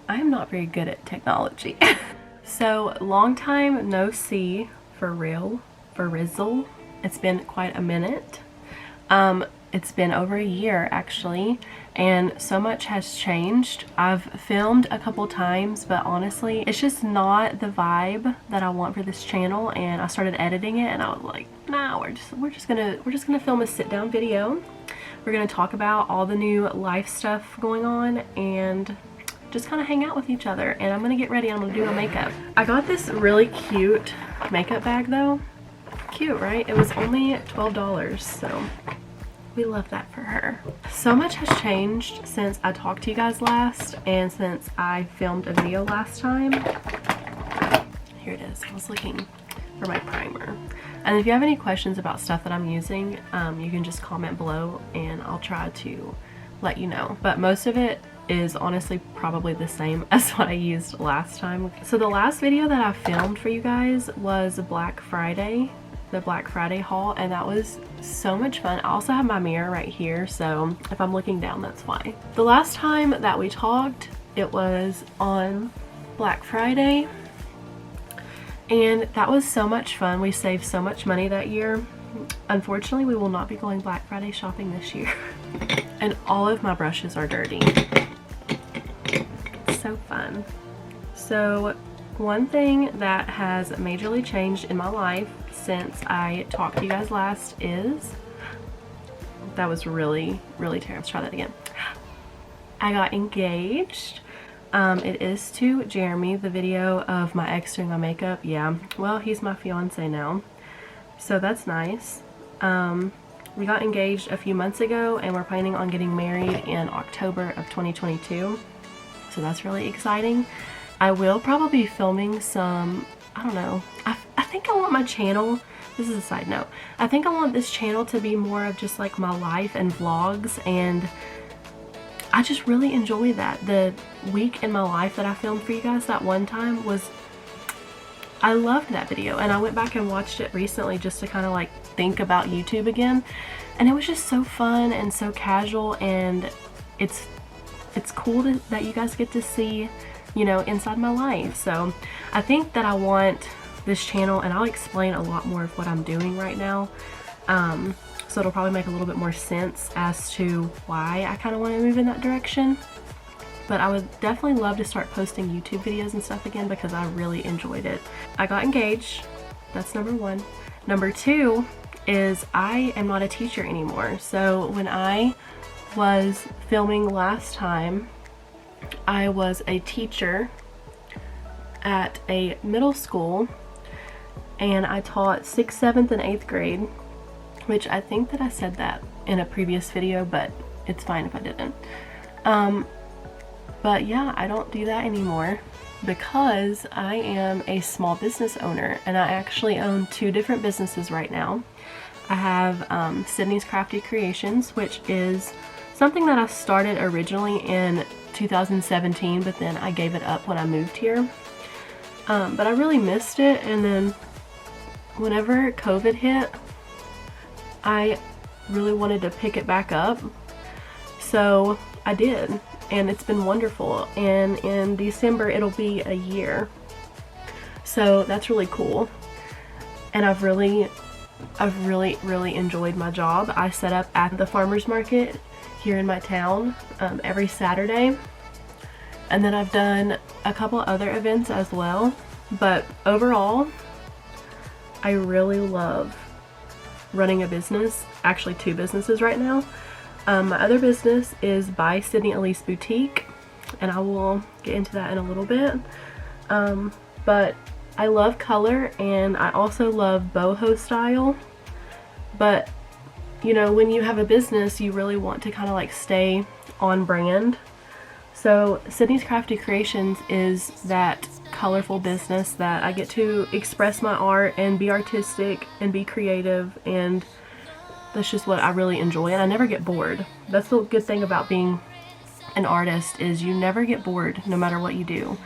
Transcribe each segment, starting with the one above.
I am not very good at technology. So long time no see for real, for Rizzle. It's been quite a minute. It's been over a year actually, and so much has changed. I've filmed a couple times, but honestly, it's just not the vibe that I want for this channel, and I started editing it and I was like, nah, we're just gonna film a sit down video. We're gonna talk about all the new life stuff going on and just kind of hang out with each other. And I'm gonna get ready, I'm gonna do my makeup. I got this really cute makeup bag though. Cute, right? It was only $12, so we love that for her. So much has changed since I talked to you guys last and since I filmed a video last time. Here it is. I was looking for my primer. And if you have any questions about stuff that I'm using, you can just comment below and I'll try to let you know. But most of it is honestly probably the same as what I used last time. So the last video that I filmed for you guys was Black Friday. The Black Friday haul, and that was so much fun. I also have my mirror right here, so if I'm looking down, that's why. The last time that we talked, it was on Black Friday, and that was so much fun. We saved so much money that year. Unfortunately, we will not be going Black Friday shopping this year. And all of my brushes are dirty. It's so fun. So one thing that has majorly changed in my life since I talked to you guys last is, that was really terrible. Let's try that again. I got engaged. It is to Jeremy, the video of my ex doing my makeup. Yeah, well, he's my fiance now, so that's nice. We got engaged a few months ago and we're planning on getting married in October of 2022, so that's really exciting. I will probably be filming some, I don't know, I think I want my channel, this is a side note, I think I want this channel to be more of just like my life and vlogs, and I just really enjoy that. The week in my life that I filmed for you guys that one time was, I loved that video, and I went back and watched it recently just to kind of like think about YouTube again, and it was just so fun and so casual, and it's cool that you guys get to see, you know, inside my life. So I think that I want this channel, and I'll explain a lot more of what I'm doing right now, so it'll probably make a little bit more sense as to why I kind of want to move in that direction. But I would definitely love to start posting YouTube videos and stuff again because I really enjoyed it. I got engaged. That's number one. Number two is I am not a teacher anymore. So when I was filming last time, I was a teacher at a middle school, and I taught 6th, 7th, and 8th grade, which I think that I said that in a previous video, but it's fine if I didn't. But yeah, I don't do that anymore because I am a small business owner, and I actually own 2 different businesses right now. I have Sydney's Crafty Creations, which is something that I started originally in 2017, but then I gave it up when I moved here. But I really missed it, and then whenever COVID hit, I really wanted to pick it back up, so I did, and it's been wonderful, and in December it'll be a year, so that's really cool. And I've really enjoyed my job. I set up at the farmers market here in my town every Saturday, and then I've done a couple other events as well. But overall, I really love running a business, actually 2 businesses right now. My other business is by Sydney Elise Boutique, and I will get into that in a little bit. But I love color, and I also love boho style. But you know, when you have a business, you really want to kind of like stay on brand. So Sydney's Crafty Creations is that colorful business that I get to express my art and be artistic and be creative, and that's just what I really enjoy, and I never get bored. That's the good thing about being an artist, is you never get bored no matter what you do.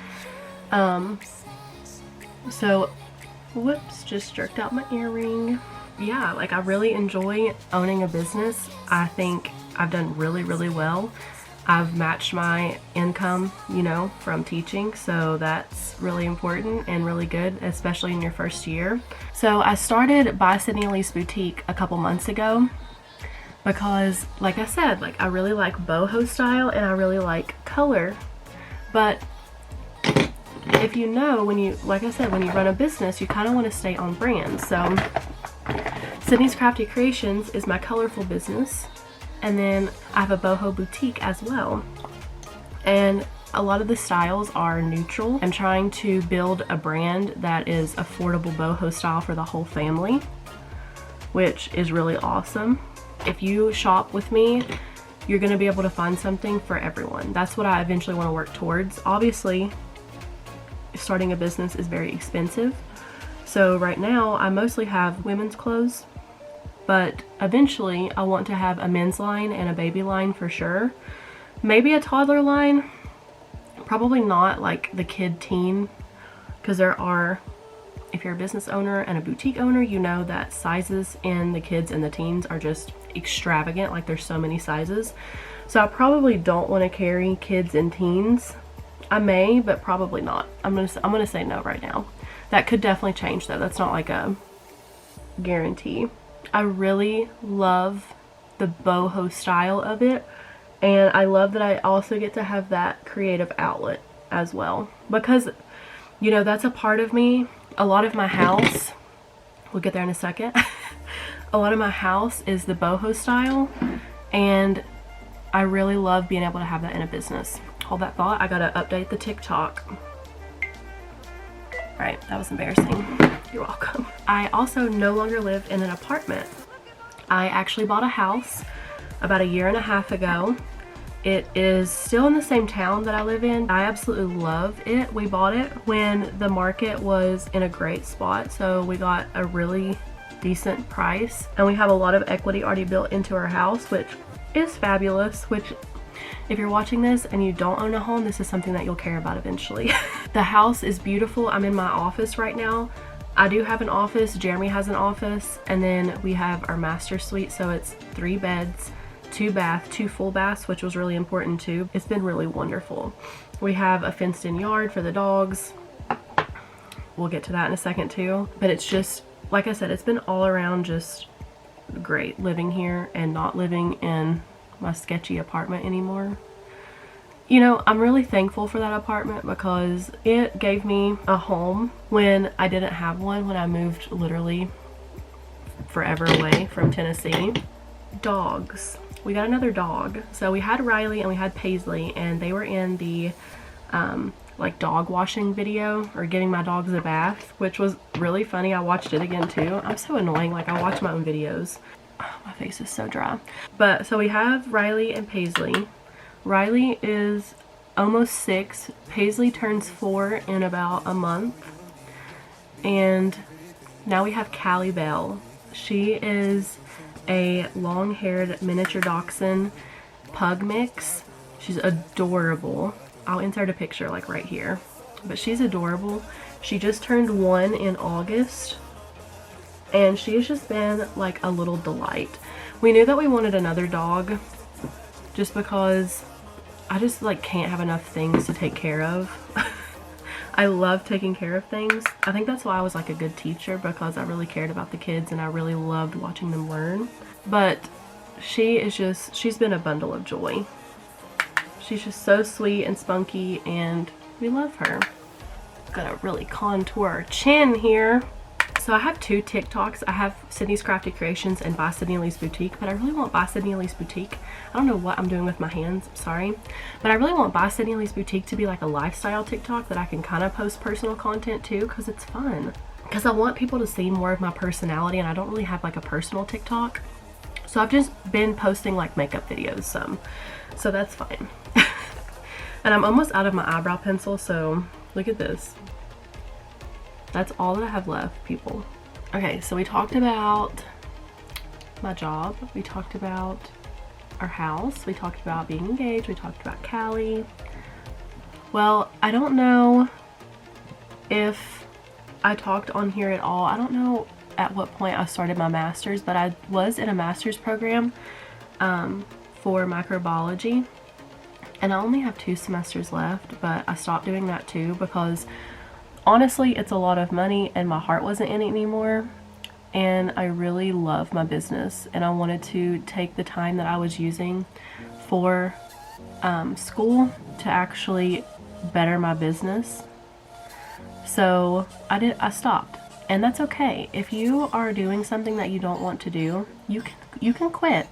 So whoops, just jerked out my earring. Yeah, like I really enjoy owning a business. I think I've done really well. I've matched my income, you know, from teaching, so that's really important and really good, especially in your first year. So I started by Sydney Elise Boutique a couple months ago because, like I said, like I really like boho style and I really like color. But if you know, when you, like I said, when you run a business, you kind of want to stay on brand. So Sydney's Crafty Creations is my colorful business, and then I have a boho boutique as well. And a lot of the styles are neutral. I'm trying to build a brand that is affordable boho style for the whole family, which is really awesome. If you shop with me, you're going to be able to find something for everyone. That's what I eventually want to work towards. Obviously, starting a business is very expensive. So right now, I mostly have women's clothes, but eventually I want to have a men's line and a baby line for sure. Maybe a toddler line. Probably not like the kid teen, because there are, if you're a business owner and a boutique owner, you know that sizes in the kids and the teens are just extravagant. Like there's so many sizes. So I probably don't want to carry kids and teens. I may, but probably not. I'm gonna say no right now. That could definitely change though. That's not like a guarantee. I really love the boho style of it, and I love that I also get to have that creative outlet as well, because you know that's a part of me. A lot of my house, we'll get there in a second. A lot of my house is the boho style, and I really love being able to have that in a business. Hold that thought, I gotta update the TikTok. Right, that was embarrassing. You're welcome. I also no longer live in an apartment. I actually bought a house about 1.5 years ago. It is still in the same town that I live in. I absolutely love it. We bought it when the market was in a great spot, so we got a really decent price, and we have a lot of equity already built into our house, which is fabulous. Which, if you're watching this and you don't own a home, this is something that you'll care about eventually. The house is beautiful. I'm in my office right now. I do have an office, Jeremy has an office, and then we have our master suite, so it's 3 beds, 2 baths, 2 full baths, which was really important too. It's been really wonderful. We have a fenced in yard for the dogs. We'll get to that in a second too. But it's just, like I said, it's been all around just great living here and not living in my sketchy apartment anymore. You know, I'm really thankful for that apartment because it gave me a home when I didn't have one, when I moved literally forever away from Tennessee. Dogs. We got another dog. So we had Riley and we had Paisley, and they were in the like dog washing video, or getting my dogs a bath, which was really funny. I watched it again too. I'm so annoying, like I watch my own videos. Oh, my face is so dry. But so we have Riley and Paisley. Riley is almost 6. Paisley turns 4 in about a month. And now we have Callie Bell. She is a long-haired miniature dachshund pug mix. She's adorable. I'll insert a picture like right here. But she's adorable. She just turned 1 in August, and she has just been like a little delight. We knew that we wanted another dog just because I just like can't have enough things to take care of. I love taking care of things. I think that's why I was like a good teacher, because I really cared about the kids and I really loved watching them learn. But she is just, she's been a bundle of joy. She's just so sweet and spunky, and we love her. Gotta really contour our chin here. So I have 2 TikToks. I have Sydney's Crafty Creations and By Sydney Elise Boutique, but I really want By Sydney Elise Boutique. I don't know what I'm doing with my hands, I'm sorry. But I really want By Sydney Elise Boutique to be like a lifestyle TikTok that I can kind of post personal content to, because it's fun. Because I want people to see more of my personality, and I don't really have like a personal TikTok. So I've just been posting like makeup videos some. So that's fine. And I'm almost out of my eyebrow pencil, so look at this. That's all that I have left, people. Okay, so we talked about my job. We talked about our house. We talked about being engaged. We talked about Callie. Well, I don't know if I talked on here at all. I don't know at what point I started my master's, but I was in a master's program for microbiology. and I only have 2 semesters left, but I stopped doing that too because honestly it's a lot of money and my heart wasn't in it anymore. And I really love my business, and I wanted to take the time that I was using for school to actually better my business. So I stopped, and that's okay. If you are doing something that you don't want to do, you can quit.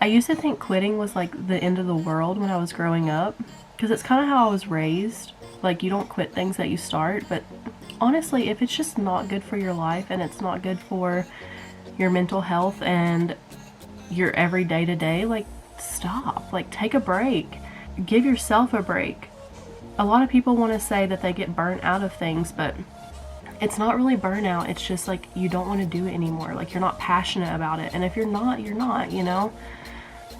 I used to think quitting was like the end of the world when I was growing up, because it's kind of how I was raised. Like, you don't quit things that you start, but honestly, if it's just not good for your life and it's not good for your mental health and your every day-to-day, like, stop. Like, take a break. Give yourself a break. A lot of people want to say that they get burnt out of things, but it's not really burnout. It's just like you don't want to do it anymore. Like, you're not passionate about it. And if you're not, you're not, you know?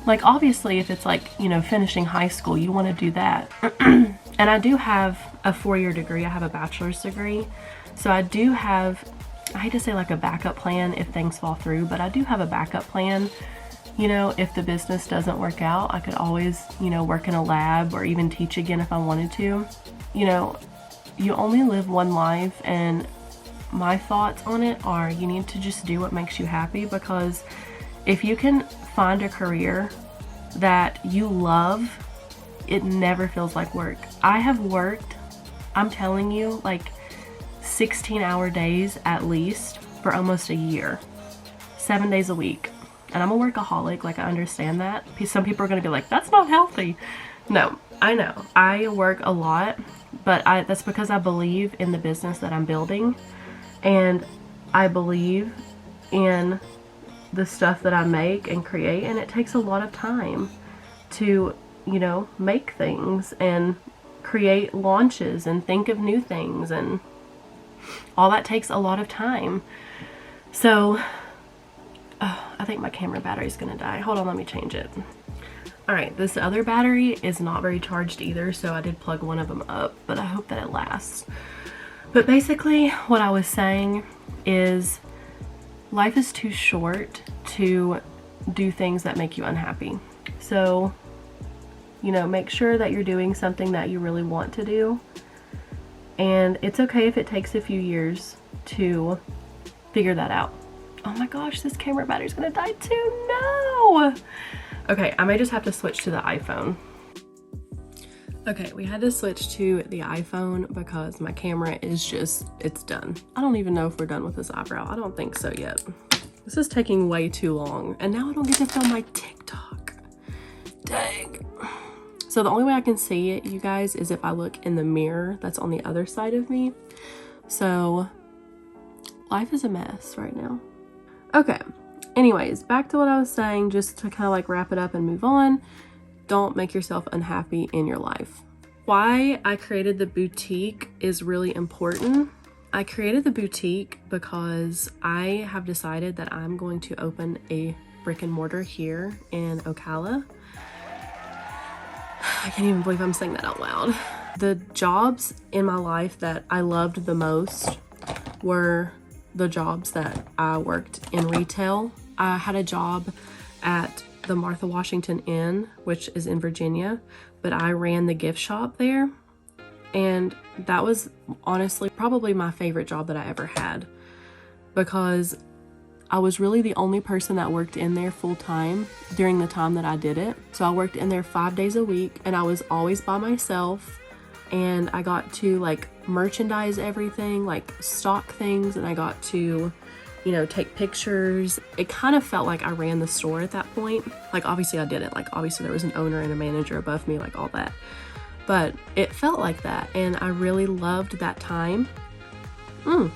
Like, obviously, if it's like, you know, finishing high school, you want to do that. And I do have a 4-year degree. I have a bachelor's degree. So I do have, I hate to say like a backup plan if things fall through, but I do have a backup plan. You know, if the business doesn't work out, I could always, you know, work in a lab or even teach again if I wanted to. You know, you only live one life, and my thoughts on it are you need to just do what makes you happy, because if you can find a career that you love, it never feels like work. I have worked, I'm telling you, like 16-hour days at least for almost a year, 7 days a week. And I'm a workaholic, like, I understand that. Some people are gonna be like, that's not healthy. No, I know. I work a lot, but that's because I believe in the business that I'm building. And I believe in the stuff that I make and create, and it takes a lot of time to, you know, make things and create launches and think of new things, and all that takes a lot of time. So I think my camera battery is gonna die. Hold on, let me change it. All right, this other battery is not very charged either, so I did plug one of them up, but I hope that it lasts. But basically what I was saying is life is too short to do things that make you unhappy. So, you know, make sure that you're doing something that you really want to do. And it's okay if it takes a few years to figure that out. Oh my gosh, this camera battery's gonna die too. No! Okay, I may just have to switch to the iPhone. Okay, we had to switch to the iPhone because my camera is just, it's done. I don't even know if we're done with this eyebrow. I don't think so yet. This is taking way too long, and now I don't get to film my TikTok. Dang. So the only way I can see it, you guys, is if I look in the mirror that's on the other side of me. So life is a mess right now. Okay, anyways, back to what I was saying, just to kind of like wrap it up and move on. Don't make yourself unhappy in your life. Why I created the boutique is really important. I created the boutique because I have decided that I'm going to open a brick and mortar here in Ocala. I can't even believe I'm saying that out loud. The jobs in my life that I loved the most were the jobs that I worked in retail. I had a job at the Martha Washington Inn, which is in Virginia, but I ran the gift shop there. And that was honestly probably my favorite job that I ever had, because I was really the only person that worked in there full time during the time that I did it. So I worked in there 5 days a week, and I was always by myself, and I got to like merchandise everything, like stock things, and I got to, you know, take pictures. It kind of felt like I ran the store at that point. Like, obviously I didn't. Like, obviously there was an owner and a manager above me, like all that. But it felt like that, and I really loved that time. Found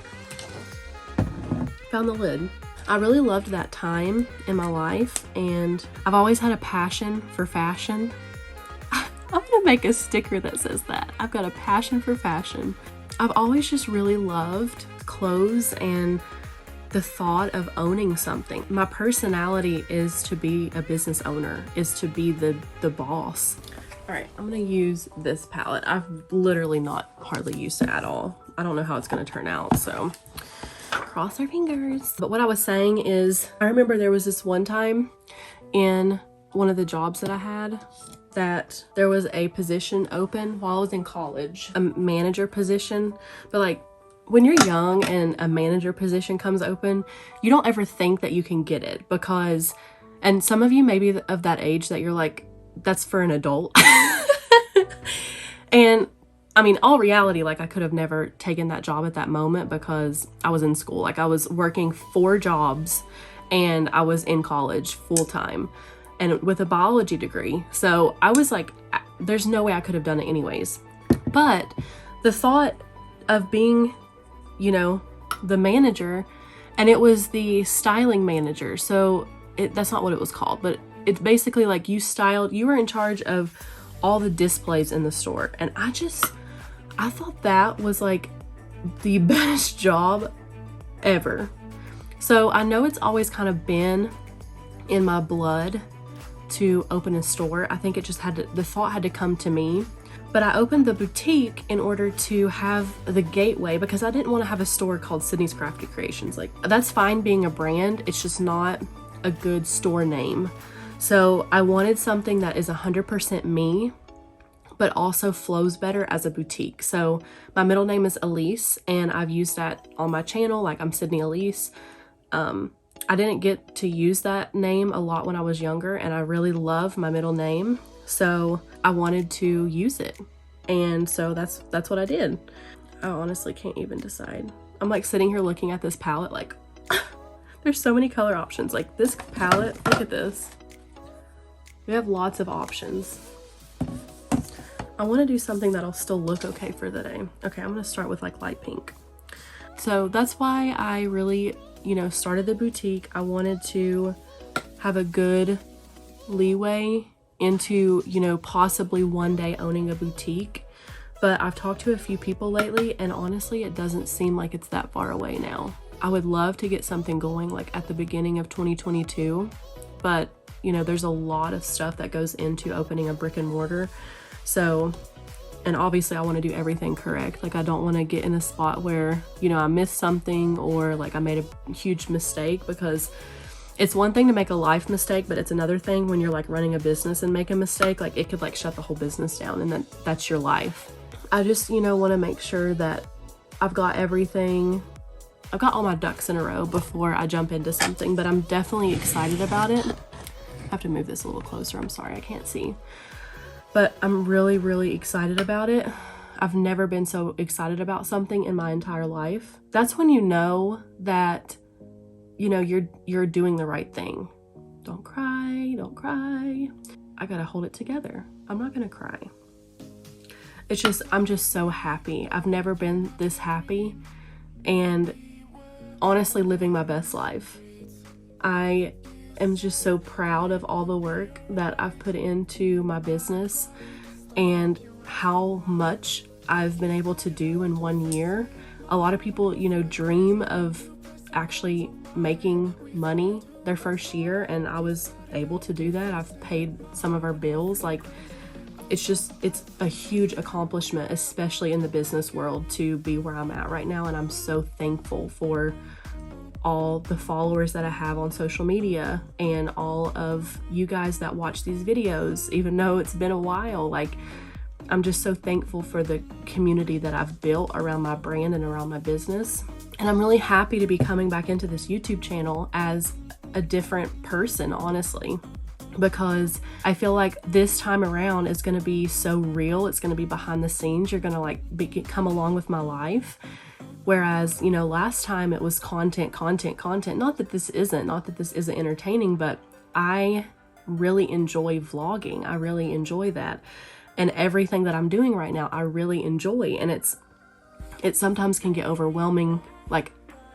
the lid. I really loved that time in my life, and I've always had a passion for fashion. I'm gonna make a sticker that says that. I've got a passion for fashion. I've always just really loved clothes and the thought of owning something. My personality is to be a business owner, is to be the boss. All right, I'm gonna use this palette. I've literally not hardly used it at all. I don't know how it's gonna turn out, so cross our fingers. But what I was saying is, I remember there was this one time in one of the jobs that I had, that there was a position open while I was in college, a manager position, but like when you're young and a manager position comes open, you don't ever think that you can get it because, and some of you may be of that age that you're like, that's for an adult. And I mean, all reality, like I could have never taken that job at that moment because I was in school. Like I was working 4 jobs and I was in college full time and with a biology degree. So I was like, there's no way I could have done it anyways. But the thought of being, you know, the manager, and it was the styling manager. So that's not what it was called, but it's basically like you were in charge of all the displays in the store. And I thought that was like the best job ever. So I know it's always kind of been in my blood to open a store. I think it just the thought had to come to me. But I opened the boutique in order to have the gateway because I didn't want to have a store called Sydney's Crafty Creations. Like that's fine being a brand, it's just not a good store name. So I wanted something that is 100% me, but also flows better as a boutique. So my middle name is Elise, and I've used that on my channel, like I'm Sydney Elise. I didn't get to use that name a lot when I was younger, and I really love my middle name. So I wanted to use it. And so that's what I did. I honestly can't even decide. I'm like sitting here looking at this palette like, there's so many color options. Like this palette, look at this. We have lots of options. I want to do something that'll still look okay for the day. Okay, I'm going to start with like light pink. So that's why I really, you know, started the boutique. I wanted to have a good leeway into, you know, possibly one day owning a boutique. But I've talked to a few people lately, and honestly, it doesn't seem like it's that far away now. I would love to get something going like at the beginning of 2022, but you know, there's a lot of stuff that goes into opening a brick and mortar. So, and obviously I want to do everything correct. Like I don't want to get in a spot where, you know, I missed something or like I made a huge mistake, because it's one thing to make a life mistake, but it's another thing when you're like running a business and make a mistake. Like it could like shut the whole business down, and that's your life. I just, you know, want to make sure that I've got everything. I've got all my ducks in a row before I jump into something, but I'm definitely excited about it. I have to move this a little closer. I'm sorry, I can't see. But I'm really, really excited about it. I've never been so excited about something in my entire life. That's when you know that, you know, you're doing the right thing. Don't cry, don't cry. I gotta hold it together. I'm not gonna cry. It's just, I'm just so happy. I've never been this happy, and honestly living my best life. I am just so proud of all the work that I've put into my business and how much I've been able to do in 1 year. A lot of people, you know, dream of actually making money their first year, and I was able to do that. I've paid some of our bills. Like it's a huge accomplishment, especially in the business world, to be where I'm at right now. And I'm so thankful for all the followers that I have on social media and all of you guys that watch these videos, even though it's been a while. Like, I'm just so thankful for the community that I've built around my brand and around my business. And I'm really happy to be coming back into this YouTube channel as a different person, honestly, because I feel like this time around is going to be so real. It's going to be behind the scenes. You're going to like come along with my life. Whereas, you know, last time it was content. Not that this isn't entertaining, but I really enjoy vlogging. I really enjoy that. And everything that I'm doing right now, I really enjoy. And it sometimes can get overwhelming. Like,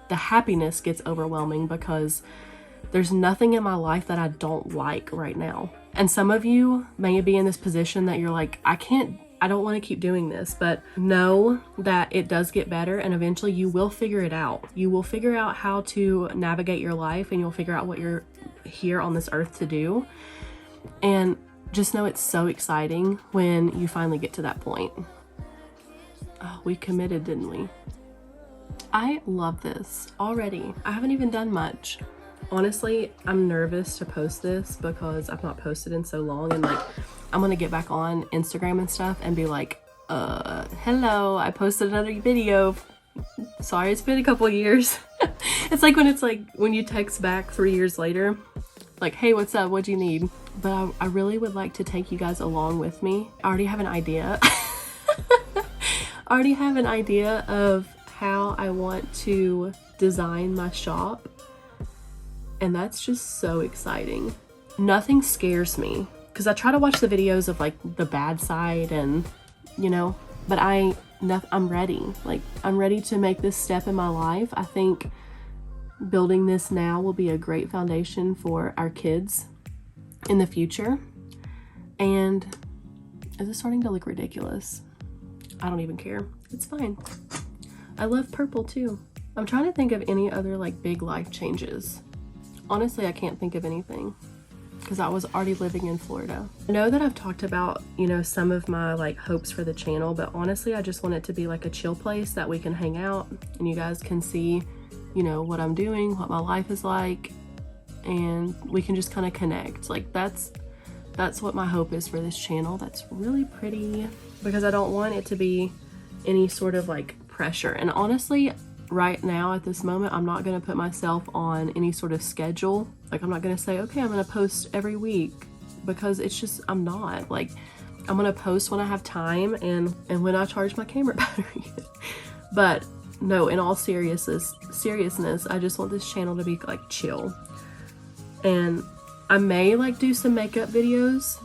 the happiness gets overwhelming because there's nothing in my life that I don't like right now. And some of you may be in this position that you're like, I don't want to keep doing this, but know that it does get better, and eventually you will figure it out. You will figure out how to navigate your life, and you'll figure out what you're here on this earth to do. And just know it's so exciting when you finally get to that point. Oh, we committed, didn't we? I love this already. I haven't even done much. honestly, I'm nervous to post this because I've not posted in so long, and like I'm gonna get back on Instagram and stuff and be like, hello, I posted another video. Sorry, it's been a couple years. It's like when you text back 3 years later, like, hey, what's up? What do you need? But I really would like to take you guys along with me. I already have an idea. I already have an idea of how I want to design my shop. And that's just so exciting. Nothing scares me because I try to watch the videos of like the bad side and, you know, but I'm ready. Like, I'm ready to make this step in my life. I think building this now will be a great foundation for our kids in the future. And is it starting to look ridiculous? I don't even care. It's fine. I love purple too. I'm trying to think of any other like big life changes. Honestly, I can't think of anything because I was already living in Florida. I know that I've talked about, you know, some of my like hopes for the channel, but honestly, I just want it to be like a chill place that we can hang out and you guys can see, you know, what I'm doing, what my life is like, and we can just kind of connect. Like that's what my hope is for this channel. That's really pretty because I don't want it to be any sort of like pressure. And honestly, right now at this moment, I'm not going to put myself on any sort of schedule. Like, I'm not going to say, okay, I'm going to post every week, because it's just, I'm not. Like, I'm going to post when I have time and when I charge my camera battery. But no, in all seriousness, I just want this channel to be like chill. And I may like do some makeup videos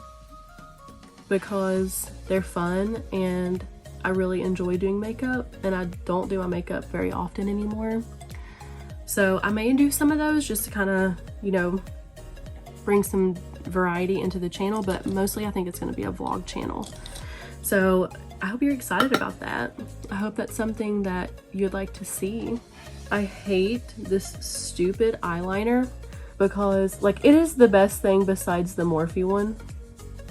because they're fun and I really enjoy doing makeup, and I don't do my makeup very often anymore. So I may do some of those just to kind of, you know, bring some variety into the channel, but mostly I think it's going to be a vlog channel. So I hope you're excited about that. I hope that's something that you'd like to see. I hate this stupid eyeliner because like it is the best thing besides the Morphe one,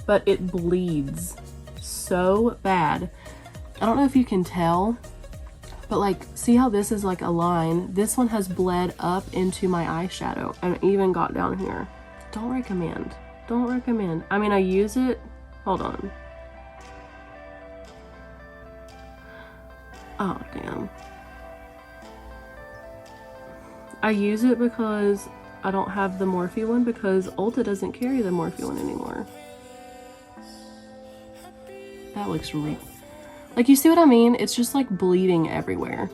but it bleeds so bad. I don't know if you can tell, but like, see how this is like a line? This one has bled up into my eyeshadow and even got down here. Don't recommend. Don't recommend. I mean, I use it. Hold on. Oh, damn. I use it because I don't have the Morphe one because Ulta doesn't carry the Morphe one anymore. That looks real. Like, you see what I mean? It's just like bleeding everywhere.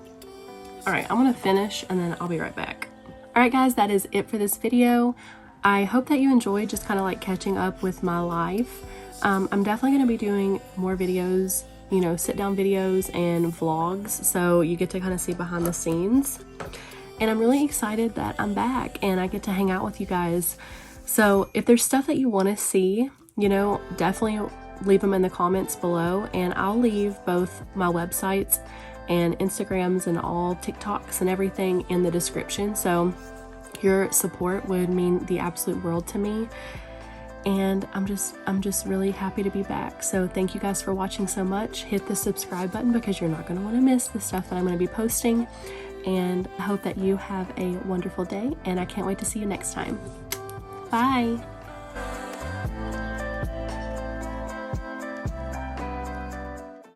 All right, I'm gonna finish and then I'll be right back. All right, guys, that is it for this video. I hope that you enjoyed just kind of like catching up with my life. I'm definitely gonna be doing more videos, you know, sit down videos and vlogs, so you get to kind of see behind the scenes. And I'm really excited that I'm back and I get to hang out with you guys. So if there's stuff that you want to see, you know, definitely leave them in the comments below, and I'll leave both my websites and Instagrams and all TikToks and everything in the description. So your support would mean the absolute world to me, and I'm just really happy to be back. So thank you guys for watching so much. Hit the subscribe button because you're not going to want to miss the stuff that I'm going to be posting, and I hope that you have a wonderful day, and I can't wait to see you next time. Bye.